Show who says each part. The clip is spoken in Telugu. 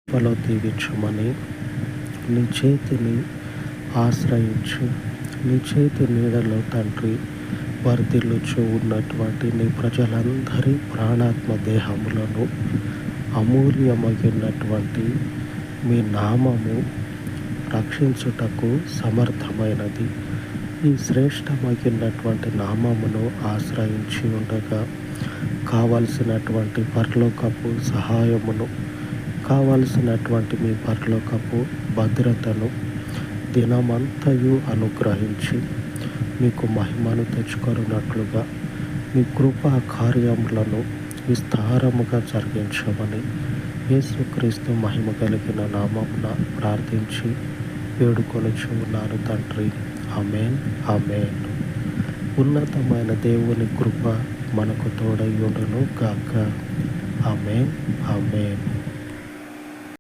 Speaker 1: కృపలో దీవించమని నీ చేతిని ఆశ్రయించి నీ చేతి నీడలో తండ్రి వర్ధిల్లుచు ఉన్నటువంటి నీ ప్రజలందరి ప్రాణాత్మ దేహములను అమూల్యమైనటువంటి మీ నామము రక్షించుటకు సమర్థమైనది. ఈ శ్రేష్టమైనటువంటి నామమును ఆశ్రయించి ఉండగా కావలసినటువంటి పరలోకపు సహాయమును, కావలసినటువంటి మీ పరలోకపు భద్రతను దినమంతయు అనుగ్రహించి మీకు మహిమను తెచ్చుకొనున్నట్లుగా మీ కృపా కార్యములను విస్తారముగా జరిగించమని యేసుక్రీస్తు మహిమ కలిగిన నామమున ప్రార్థించి వేడుకొనుచున్నాను తండ్రి. ఆమేన్, ఆమేన్. ఉన్నతమైన దేవుని కృప మనకు తోడై ఉండును గాక. ఆమేన్, ఆమేన్.